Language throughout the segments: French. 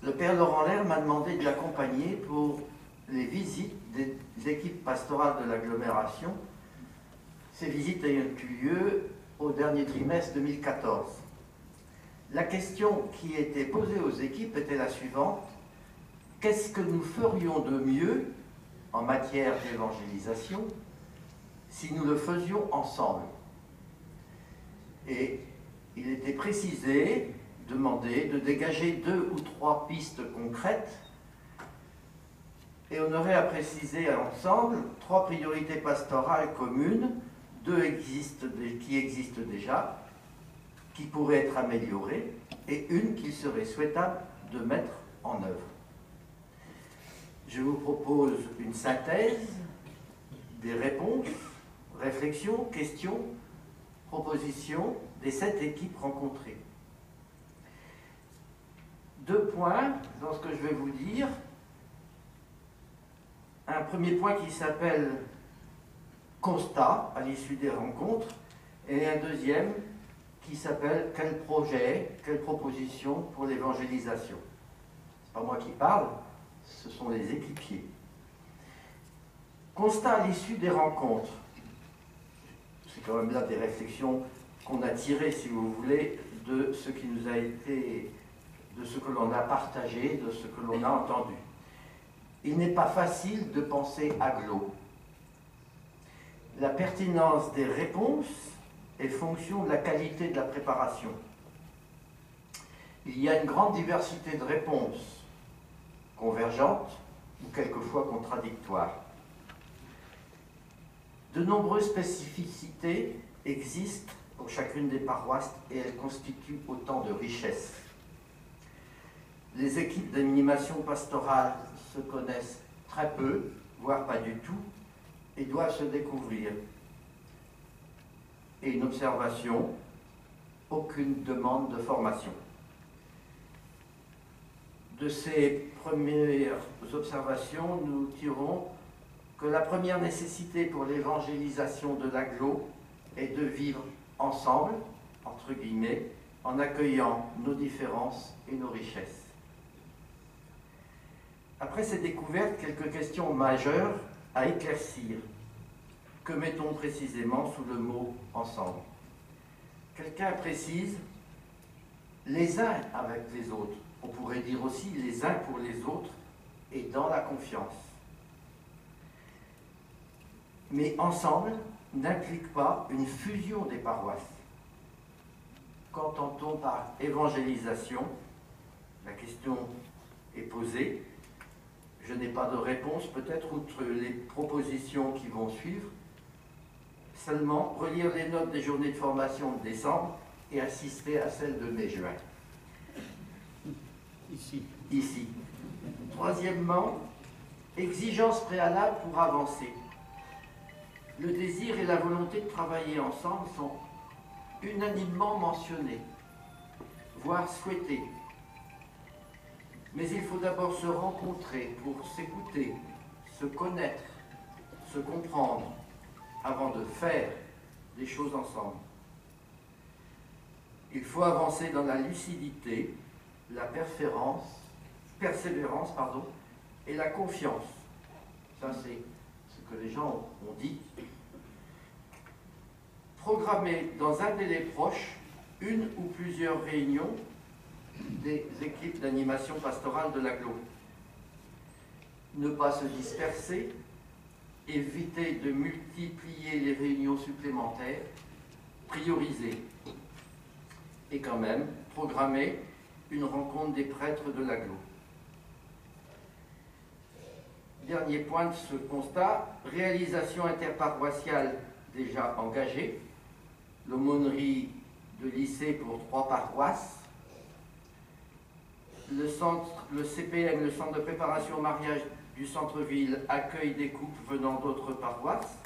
le père Laurent Lerre m'a demandé de l'accompagner pour les visites des équipes pastorales de l'agglomération, ces visites ayant eu lieu au dernier trimestre 2014. La question qui était posée aux équipes était la suivante: qu'est-ce que nous ferions de mieux en matière d'évangélisation si nous le faisions ensemble? Et il était précisé, demandé, de dégager 2 ou 3 pistes concrètes, et on aurait à préciser ensemble 3 priorités pastorales communes, 2 qui existent déjà, qui pourraient être améliorées, et une qu'il serait souhaitable de mettre en œuvre. Je vous propose une synthèse des réponses, réflexions, questions, propositions des 7 équipes rencontrées. 2 points dans ce que je vais vous dire. Un premier point qui s'appelle constat à l'issue des rencontres, et un deuxième qui s'appelle quel projet, quelle proposition pour l'évangélisation. Ce n'est pas moi qui parle, ce sont les équipiers. Constat à l'issue des rencontres. C'est quand même là des réflexions qu'on a tirées, si vous voulez, de ce qui nous a été, de ce que l'on a partagé, de ce que l'on a entendu. Il n'est pas facile de penser agglo. La pertinence des réponses est fonction de la qualité de la préparation. Il y a une grande diversité de réponses, convergentes ou quelquefois contradictoires. De nombreuses spécificités existent pour chacune des paroisses et elles constituent autant de richesses. Les équipes d'animation pastorale se connaissent très peu, voire pas du tout, et doivent se découvrir. Et une observation, aucune demande de formation. De ces premières observations, nous tirons que la première nécessité pour l'évangélisation de l'agglo est de vivre ensemble, entre guillemets, en accueillant nos différences et nos richesses. Après ces découvertes, quelques questions majeures à éclaircir. Que mettons précisément sous le mot « ensemble » ? Quelqu'un précise « les uns avec les autres ». On pourrait dire aussi « les uns pour les autres et dans la confiance ». Mais « ensemble » n'implique pas une fusion des paroisses. Qu'entend-on par évangélisation? La question est posée. Je n'ai pas de réponse, peut-être, outre les propositions qui vont suivre. Seulement, relire les notes des journées de formation de décembre et assister à celles de mai-juin. Ici. Troisièmement, exigence préalable pour avancer. Le désir et la volonté de travailler ensemble sont unanimement mentionnés, voire souhaités. Mais il faut d'abord se rencontrer pour s'écouter, se connaître, se comprendre, avant de faire des choses ensemble. Il faut avancer dans la lucidité, la persévérance, et la confiance. Ça, c'est ce que les gens ont dit. Programmer dans un délai proche une ou plusieurs réunions des équipes d'animation pastorale de l'agglo. Ne pas se disperser, éviter de multiplier les réunions supplémentaires, prioriser. Et quand même, programmer une rencontre des prêtres de l'agglo. Dernier point de ce constat, réalisation interparoissiale déjà engagée, l'aumônerie de lycée pour 3 paroisses, le CPM, le centre de préparation au mariage du centre-ville, accueille des couples venant d'autres paroisses,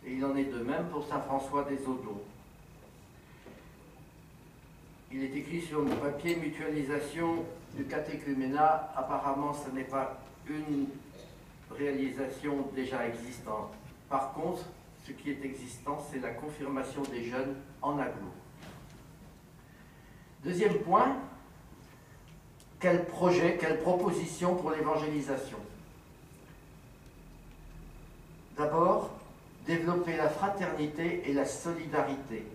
et il en est de même pour Saint-François-des-Eaux-d'Eau. Il est écrit sur le papier mutualisation du catéchuménat. Apparemment, ce n'est pas une réalisation déjà existante. Par contre, ce qui est existant, c'est la confirmation des jeunes en agglo. Deuxième point, quel projet, quelle proposition pour l'évangélisation? D'abord, développer la fraternité et la solidarité.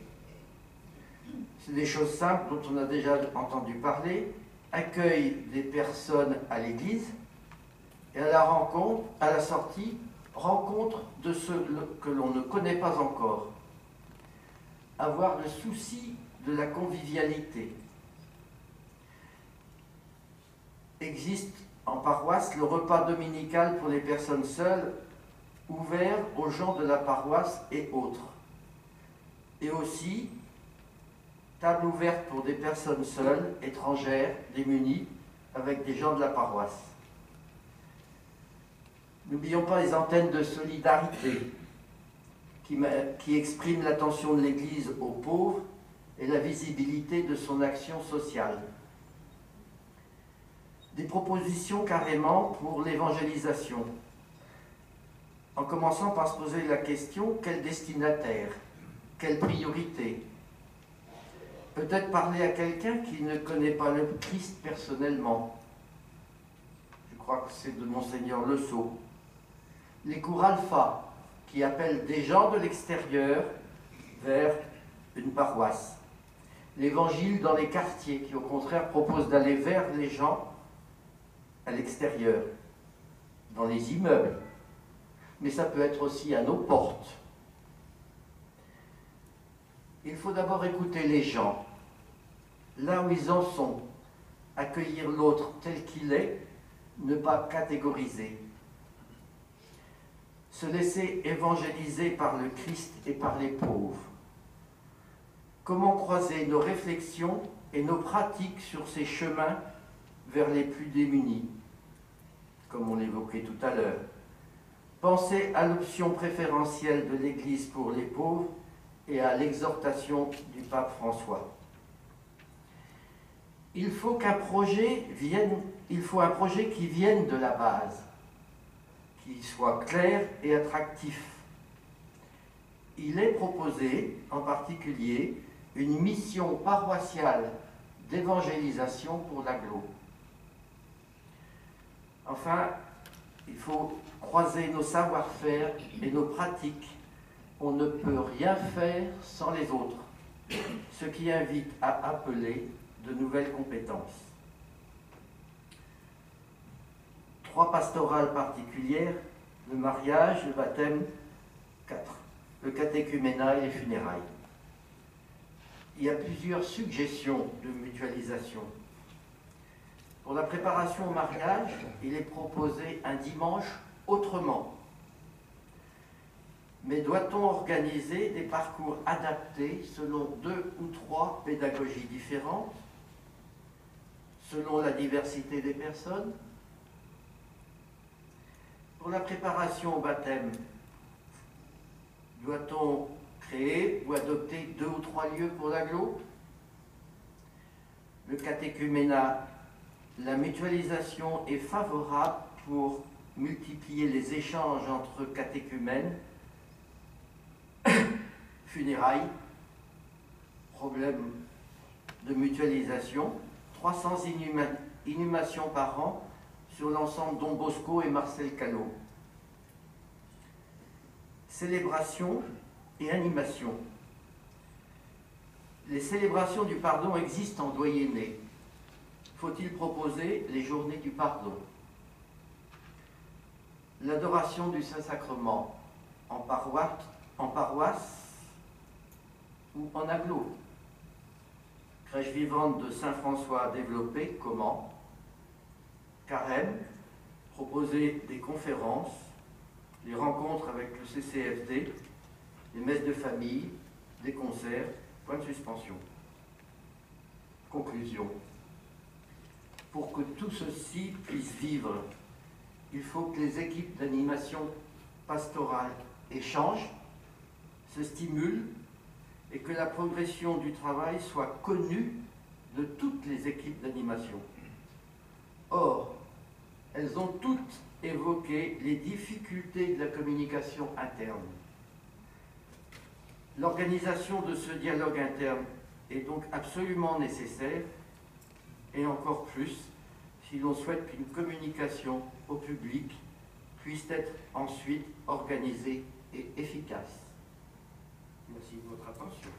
C'est des choses simples dont on a déjà entendu parler. Accueil des personnes à l'église et à la sortie, rencontre de ceux que l'on ne connaît pas encore. Avoir le souci de la convivialité. Existe en paroisse le repas dominical pour les personnes seules, ouvert aux gens de la paroisse et autres. Et aussi, table ouverte pour des personnes seules, étrangères, démunies, avec des gens de la paroisse. N'oublions pas les antennes de solidarité qui expriment l'attention de l'Église aux pauvres et la visibilité de son action sociale. Des propositions carrément pour l'évangélisation, en commençant par se poser la question, quel destinataire, quelle priorité? Peut-être parler à quelqu'un qui ne connaît pas le Christ personnellement. Je crois que c'est de Monseigneur Le Sceau. Les cours alpha, qui appellent des gens de l'extérieur vers une paroisse. L'évangile dans les quartiers, qui au contraire propose d'aller vers les gens à l'extérieur, dans les immeubles. Mais ça peut être aussi à nos portes. Il faut d'abord écouter les gens, là où ils en sont, accueillir l'autre tel qu'il est, ne pas catégoriser. Se laisser évangéliser par le Christ et par les pauvres. Comment croiser nos réflexions et nos pratiques sur ces chemins vers les plus démunis, comme on l'évoquait tout à l'heure. Penser à l'option préférentielle de l'Église pour les pauvres et à l'exhortation du pape François. Il faut un projet qui vienne de la base, qui soit clair et attractif. Il est proposé, en particulier, une mission paroissiale d'évangélisation pour l'agglo. Enfin, il faut croiser nos savoir-faire et nos pratiques. On ne peut rien faire sans les autres, ce qui invite à appeler de nouvelles compétences. 3 pastorales particulières, le mariage, le baptême, 4, le catéchuménat et les funérailles. Il y a plusieurs suggestions de mutualisation. Pour la préparation au mariage, il est proposé un dimanche autrement. Mais doit-on organiser des parcours adaptés selon 2 ou 3 pédagogies différentes, selon la diversité des personnes? Pour la préparation au baptême, doit-on créer ou adopter 2 ou 3 lieux pour l'agglo? Le catéchuménat, la mutualisation est favorable pour multiplier les échanges entre catéchumènes. Funérailles, problème de mutualisation, 300 inhumations par an sur l'ensemble Don Bosco et Marcel Callot. Célébration et animation. Les célébrations du pardon existent en doyenné. Faut-il proposer les journées du pardon? L'adoration du Saint-Sacrement en paroisse ou en agglo. Crèche vivante de Saint-François développée, comment? Carême, proposer des conférences, les rencontres avec le CCFD, les messes de famille, des concerts, point de suspension. Conclusion. Pour que tout ceci puisse vivre, il faut que les équipes d'animation pastorale échangent, se stimulent et que la progression du travail soit connue de toutes les équipes d'animation. Or, elles ont toutes évoqué les difficultés de la communication interne. L'organisation de ce dialogue interne est donc absolument nécessaire, et encore plus si l'on souhaite qu'une communication au public puisse être ensuite organisée et efficace. Merci de votre attention.